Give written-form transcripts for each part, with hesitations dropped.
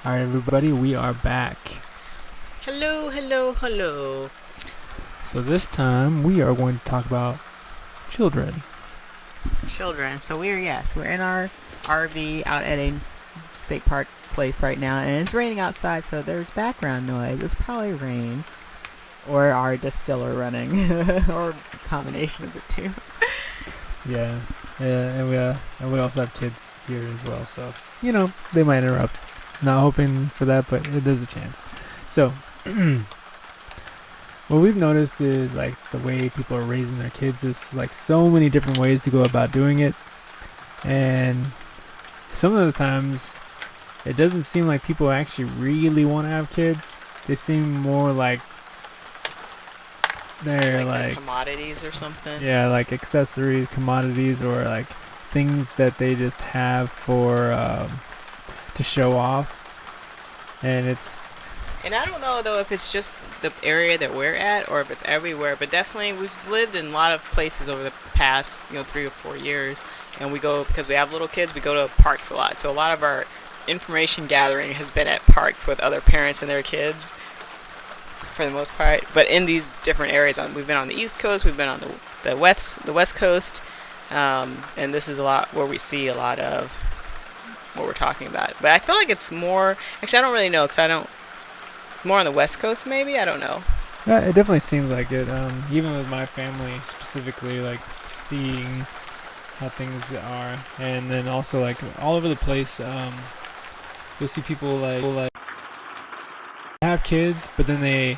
Alright, everybody, we are back. Hello, hello, hello. So this time we are going to talk about children. Children. So we're in our RV out at a state park place right now, and it's raining outside, so there's background noise. It's probably rain or our distiller running, or a combination of the two. Yeah, and we also have kids here as well, so they might interrupt. Not hoping for that, but there's a chance. So, what we've noticed is like the way people are raising their kids is like so many different ways to go about doing it, and some of the times it doesn't seem like people actually really want to have kids. They seem more like they're like commodities or something. yeah, like accessories, commodities, or like things that they just have for to show off. And I don't know though if it's just the area that we're at or if it's everywhere, but definitely we've lived in a lot of places over the past 3 or 4 years, and we go, because we have little kids, we go to parks a lot. So a lot of our information gathering has been at parks with other parents and their kids for the most part. But in these different areas, we've been on the East Coast, we've been on the West Coast, and this is a lot where we see a lot of what we're talking about. But I feel like it's more, actually I don't really know, because I don't, more on the West Coast maybe, I don't know. yeah, it definitely seems like it. Even with my family specifically, like seeing how things are, and then also like all over the place. You'll see people like have kids, but then they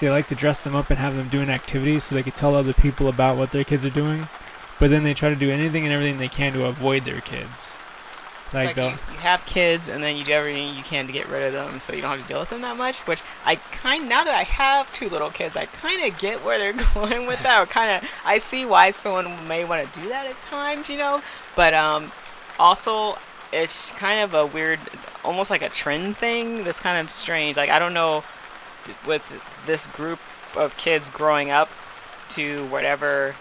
like to dress them up and have them doing activities so they can tell other people about what their kids are doing. But then they try to do anything and everything they can to avoid their kids. Like you have kids and then you do everything you can to get rid of them so you don't have to deal with them that much, which now that I have 2 little kids, I kind of get where they're going with that, or I see why someone may want to do that at times, but also it's kind of a weird, it's almost like a trend thing that's kind of strange. Like, I don't know, with this group of kids growing up to whatever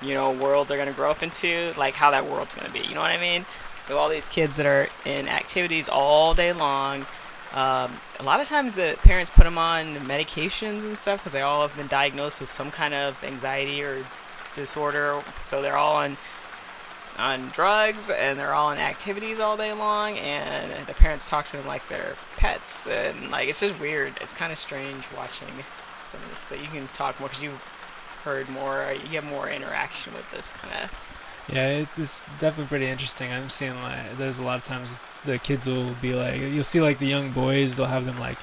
world they're going to grow up into, like how that world's going to be, you know what I mean? With all these kids that are in activities all day long. A lot of times the parents put them on medications and stuff because they all have been diagnosed with some kind of anxiety or disorder. So they're all on drugs and they're all in activities all day long, and the parents talk to them like they're pets, and like it's just weird. It's kind of strange watching some of this, but you can talk more because you've heard more. You have more interaction with this kind of. Yeah, it's definitely pretty interesting. I'm seeing like there's a lot of times the kids will be like, you'll see like the young boys, they'll have them like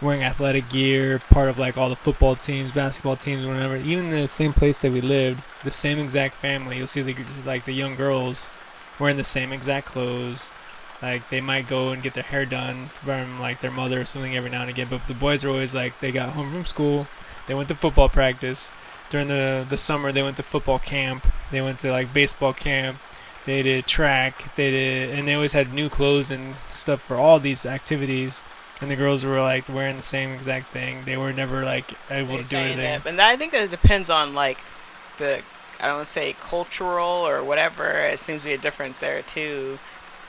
wearing athletic gear, part of like all the football teams, basketball teams, whatever. Even in the same place that we lived, the same exact family, you'll see the young girls wearing the same exact clothes. Like they might go and get their hair done from like their mother or something every now and again, but the boys are always like, they got home from school, they went to football practice. During the summer, they went to football camp. They went to like baseball camp. They did track. And they always had new clothes and stuff for all these activities. And the girls were like wearing the same exact thing. They were never like able to do anything. And I think that depends on like I don't want to say cultural or whatever. It seems to be a difference there too,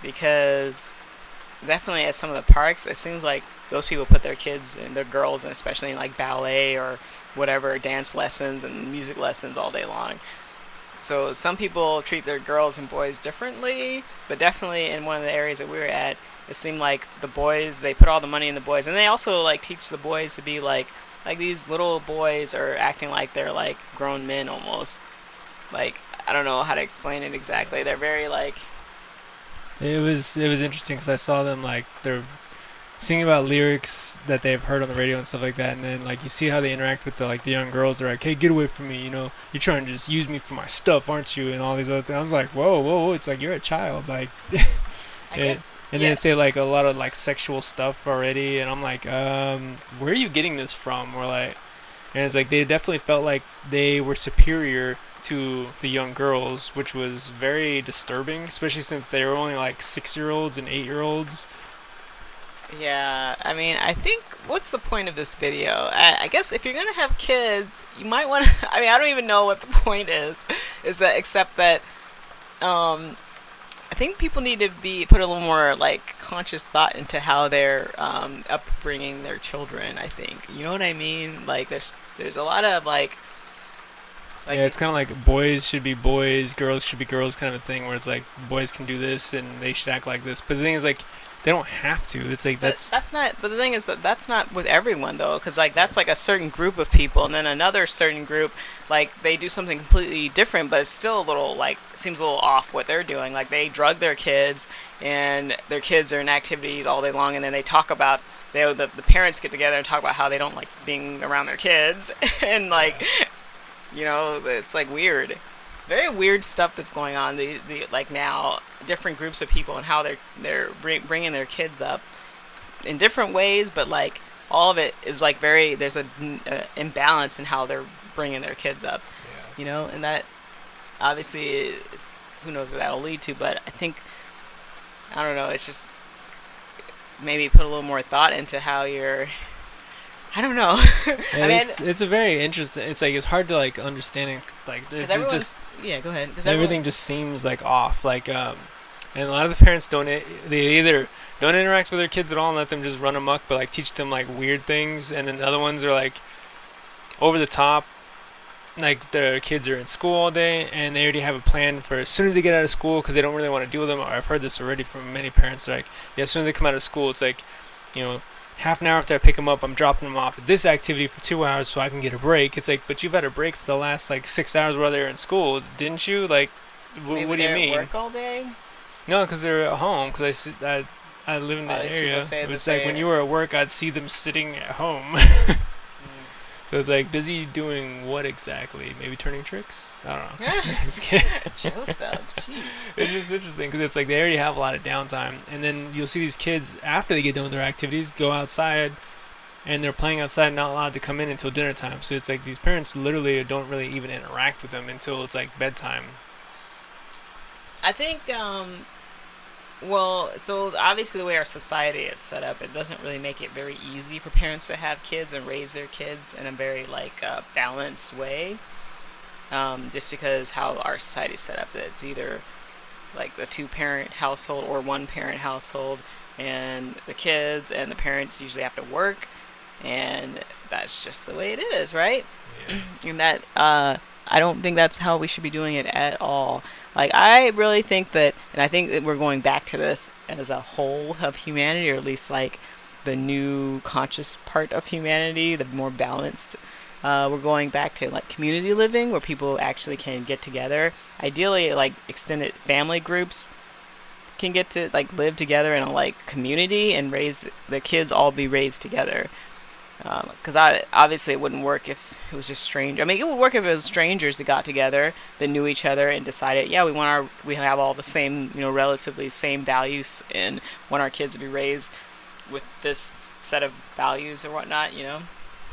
because definitely at some of the parks, it seems like those people put their kids and their girls, and especially in like ballet or whatever, dance lessons and music lessons all day long. So some people treat their girls and boys differently, but definitely in one of the areas that we were at, it seemed like the boys, they put all the money in the boys, and they also like teach the boys to be like these little boys are acting like they're like grown men almost. Like, I don't know how to explain it exactly. They're very like. It was interesting because I saw them like they're singing about lyrics that they've heard on the radio and stuff like that, and then like you see how they interact with the young girls. They're like, "Hey, get away from me! You're trying to just use me for my stuff, aren't you?" And all these other things. I was like, "Whoa! It's like you're a child." Like, I guess. And then they say like a lot of like sexual stuff already, and I'm like, where are you getting this from? Or like, and it's like they definitely felt like they were superior to the young girls, which was very disturbing, especially since they were only like 6-year-olds and 8-year-olds. Yeah, I mean, I think, what's the point of this video? I guess if you're gonna have kids, you might want to. I mean, I don't even know what the point is except that I think people need to be put a little more like conscious thought into how they're upbringing their children. I think you know what I mean. Like there's a lot of like Yeah, it's kind of like boys should be boys, girls should be girls, kind of a thing where it's like boys can do this and they should act like this. But the thing is, like, they don't have to. It's like that's not. But the thing is that that's not with everyone though, because like that's like a certain group of people, and then another certain group, like they do something completely different, but it's still a little like seems a little off what they're doing. Like they drug their kids, and their kids are in activities all day long, and then they talk about the parents get together and talk about how they don't like being around their kids, and like it's like weird, very weird stuff that's going on. The like now different groups of people and how they're bringing their kids up in different ways, but like all of it is like very there's a imbalance in how they're bringing their kids up, and that obviously is, who knows where that'll lead to. But I think I don't know. It's just maybe put a little more thought into how you're. I don't know. I mean, it's a very interesting. It's like it's hard to like understand it. Like it's just go ahead. Everything just seems like off. Like and a lot of the parents they either don't interact with their kids at all and let them just run amok, but like teach them like weird things, and then the other ones are like over the top. Like their kids are in school all day and they already have a plan for as soon as they get out of school because they don't really want to deal with them. Or I've heard this already from many parents. Like as soon as they come out of school, it's like half an hour after I pick them up, I'm dropping them off at this activity for 2 hours so I can get a break. It's like, but you've had a break for the last like 6 hours while they're in school, didn't you? Like, what do you mean? At work all day? No, because they're at home. Because I live in that area. It's like when you were at work, I'd see them sitting at home. So it's like busy doing what exactly? Maybe turning tricks? I don't know. Just kidding. Joseph, jeez. It's just interesting because it's like they already have a lot of downtime, and then you'll see these kids after they get done with their activities go outside, and they're playing outside, not allowed to come in until dinner time. So it's like these parents literally don't really even interact with them until it's like bedtime. I think well, so obviously the way our society is set up, it doesn't really make it very easy for parents to have kids and raise their kids in a very like balanced way. Just because how our society is set up, that it's either like a 2-parent household or 1-parent household, and the kids and the parents usually have to work, and that's just the way it is, right? Yeah. And that I don't think that's how we should be doing it at all. Like, I really think that, and I think that we're going back to this as a whole of humanity, or at least like the new conscious part of humanity, the more balanced. We're going back to like community living where people actually can get together. Ideally, like extended family groups can get to like live together in a like community and raise the kids all be raised together. Because obviously it wouldn't work if it was just strange. I mean, it would work if it was strangers that got together, that knew each other, and decided, yeah, we have all the same, relatively same values, and want our kids to be raised with this set of values or whatnot,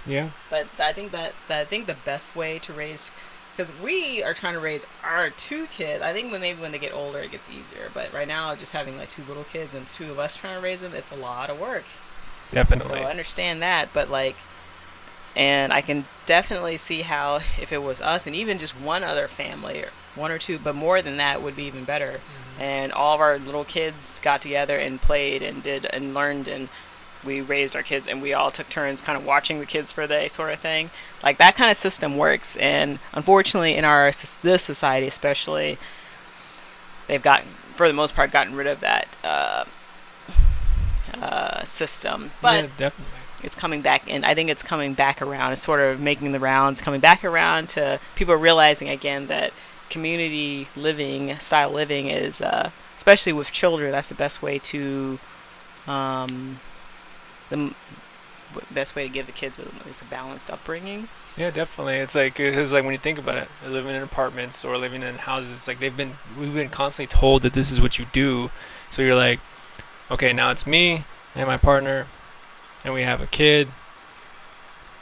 Yeah. But I think the best way to raise, because we are trying to raise our 2 kids. I think maybe when they get older it gets easier. But right now, just having like 2 little kids and 2 of us trying to raise them, it's a lot of work. Definitely. So I understand that, but like, and I can definitely see how if it was us and even just one other family or 1 or 2, but more than that would be even better. Mm-hmm. And all of our little kids got together and played and did and learned, and we raised our kids, and we all took turns kind of watching the kids for the day, sort of thing. Like that kind of system works, and unfortunately in this society especially, they've for the most part gotten rid of that system. But yeah, definitely. It's coming back, and I think it's coming back around. It's sort of making the rounds, coming back around to people realizing again that community style living is, especially with children, that's the best way to, the best way to give the kids is a balanced upbringing. Yeah, definitely. It's like, because like when you think about it, living in apartments or living in houses, it's like we've been constantly told that this is what you do. So you're like, okay, now it's me and my partner, and we have a kid.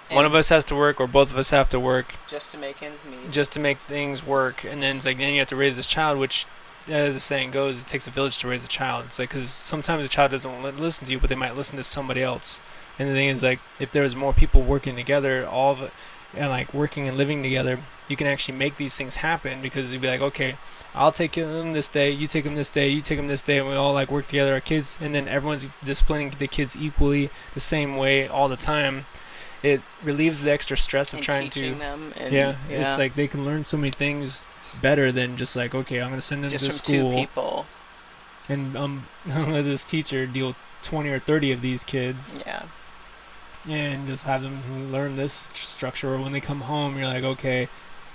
And one of us has to work, or both of us have to work just to make ends meet. Just to make things work, and then it's like then you have to raise this child, which, as the saying goes, it takes a village to raise a child. It's like because sometimes a child doesn't listen to you, but they might listen to somebody else. And the thing is, like, if there's more people working together, all of it, and like working and living together, you can actually make these things happen, because you'd be like, okay, I'll take him this day, you take him this day, you take him this day, and we all like work together, our kids, and then everyone's disciplining the kids equally the same way all the time. It relieves the extra stress of and trying teaching to, them. And, yeah, it's like they can learn so many things better than just like, okay, I'm gonna send them just to from school, 2 people. and let this teacher deal with 20 or 30 of these kids, Yeah. and just have them learn this structure. Or when they come home, you're like, okay,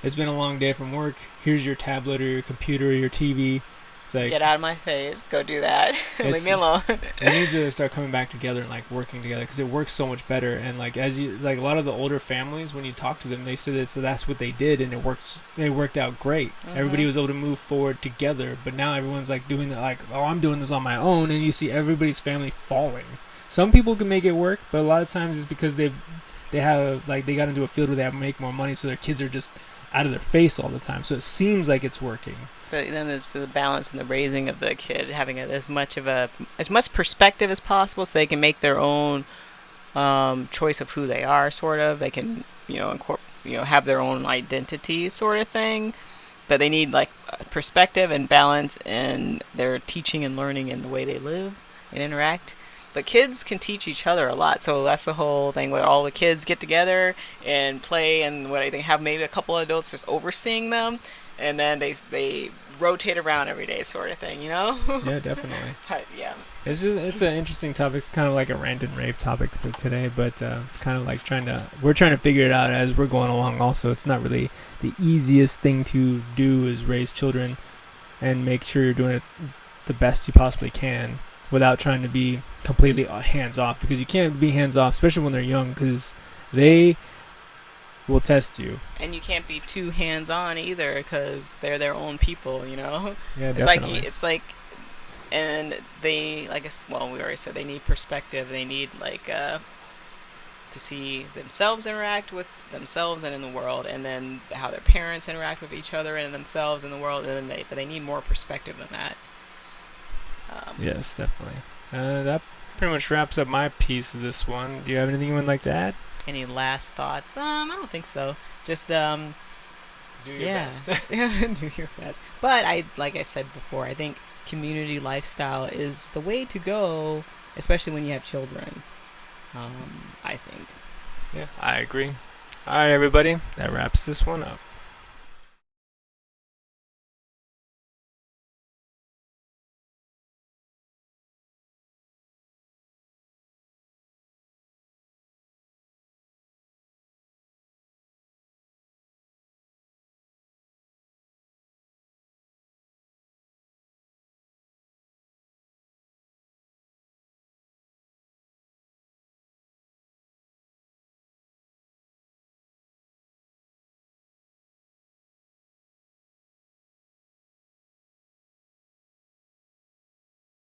it's been a long day from work. Here's your tablet or your computer or your TV. It's like, Get out of my face. Go do that. Leave me alone. we need to start coming back together and like working together, because it works so much better. And like, as you like, a lot of the older families, when you talk to them, they said that, so that's what they did, and it worked out great. Everybody was able to move forward together. But now everyone's like doing that, like, oh, I'm doing this on my own, and you see everybody's family falling. Some people can make it work, but a lot of times it's because they have, like, they got into a field where they have to make more money, so their kids are just out of their face all the time. So it seems like it's working. But then there's the balance in the raising of the kid, having as much perspective as possible, so they can make their own choice of who they are. Sort of, they can have their own identity, sort of thing. But they need like perspective and balance in their teaching and learning and the way they live and interact. But kids can teach each other a lot, so that's the whole thing where all the kids get together and play, and they have maybe a couple of adults just overseeing them, and then they rotate around every day, sort of thing, Yeah, definitely. But, yeah. It's an interesting topic. It's kind of like a rant and rave topic for today, but kind of like we're trying to figure it out as we're going along. Also, it's not really the easiest thing to do, is raise children and make sure you're doing it the best you possibly can, without trying to be completely hands off, because you can't be hands off, especially when they're young, because they will test you. And you can't be too hands on either, because they're their own people, Yeah, it's definitely. and they, like, we already said they need perspective. They need to see themselves interact with themselves and in the world, and then how their parents interact with each other and themselves in the world, and then but they need more perspective than that. Yes, definitely. That pretty much wraps up my piece of this one. Do you have anything you would like to add? Any last thoughts? I don't think so. Just do your best. Do your best. But like I said before, I think community lifestyle is the way to go, especially when you have children. I think. Yeah, I agree. All right, everybody. That wraps this one up.